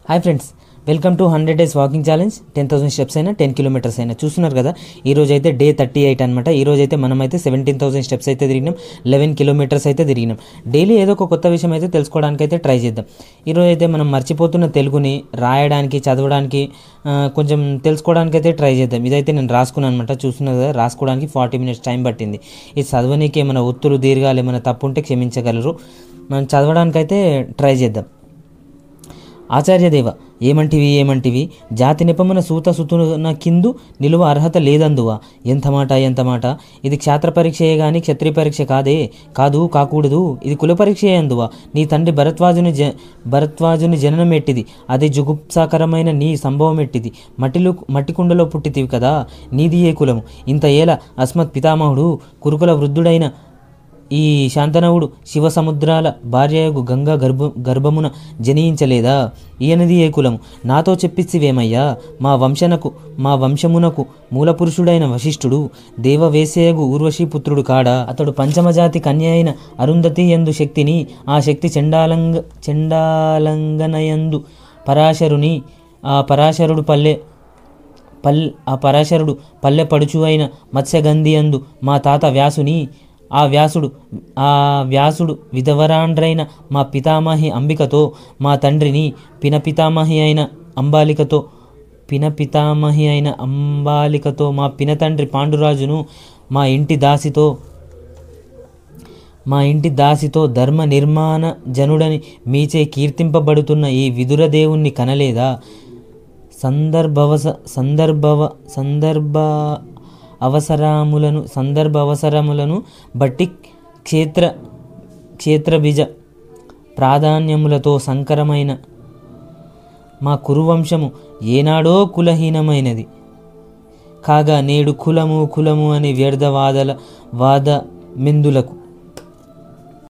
Hi friends, welcome to 100 days walking challenge. 10,000 steps అయినా 10 kilometres అయినా చూస్తున్నారు కదా. ఈరోజు అయితే డే 38 అనమాట. ఈరోజు అయితే మనమైతే 17,000 స్టెప్స్ అయితే తిరిగినాం, 11 కిలోమీటర్స్ అయితే తిరిగినాం. డైలీ ఏదో ఒక కొత్త విషయం అయితే తెలుసుకోవడానికి అయితే ట్రై చేద్దాం. ఈరోజు అయితే మనం మర్చిపోతున్న తెలుగుని రాయడానికి, చదవడానికి, కొంచెం తెలుసుకోవడానికి అయితే ట్రై చేద్దాం. ఇదైతే నేను రాసుకున్నాను అనమాట. చూస్తున్నారు కదా, రాసుకోవడానికి 40 మినిట్స్ టైం పట్టింది. ఇది చదవడానికి ఏమైనా ఒత్తులు, దీర్ఘాలు ఏమైనా తప్పు ఉంటే క్షమించగలరు. మనం చదవడానికైతే ట్రై చేద్దాం. ఆచార్యదేవ, ఏమంటివి జాతి నెపమున సూత సుతున కిందు నిలువ అర్హత లేదందువా. ఎంత మాట. ఇది క్షాత్ర పరీక్షయే గాని క్షత్రియ పరీక్ష కాకూడదు. ఇది కుల పరీక్షయే అందువా. నీ తండ్రి భరద్వాజుని జననం ఎట్టిది, అది జుగుప్సాకరమైన నీ సంభవం ఎట్టిది. మట్టి కుండలో పుట్టితివి కదా, నీది ఏ కులము. ఇంత ఏల అస్మత్ పితామహుడు కురుకుల వృద్ధుడైన ఈ శాంతనవుడు శివ సముద్రాల భార్యయగు గంగా గర్భమున జనించలేదా. ఈయనది ఏ కులము, నాతో చెప్పిచ్చివేమయ్యా. మా వంశమునకు మూలపురుషుడైన వశిష్ఠుడు దేవవేశయగు ఊర్వశీపుత్రుడు కాడా. అతడు పంచమజాతి కన్య అయిన అరుంధతి యందు శక్తిని, ఆ శక్తి చెండాలంగనయందు పరాశరుని, ఆ పరాశరుడు పల్లె పడుచు అయిన మత్స్యగంధి యందు మా తాత వ్యాసుని, ఆ వ్యాసుడు విధవరాండ్రైన మా పితామహి అంబికతో, మా తండ్రిని పినపితామహి అయిన అంబాలికతో, మా పినతండ్రి పాండురాజును మా ఇంటి దాసితో ధర్మ నిర్మాణ జనుడని మీచే కీర్తింపబడుతున్న ఈ విదురదేవుణ్ణి కనలేదా. సందర్భ అవసరములను బట్టి క్షేత్రబీజ ప్రాధాన్యములతో సంకరమైన మా కురువంశము ఏనాడో కులహీనమైనది కాగా, నేడు కులము అని వ్యర్థ వాదమెందులకు.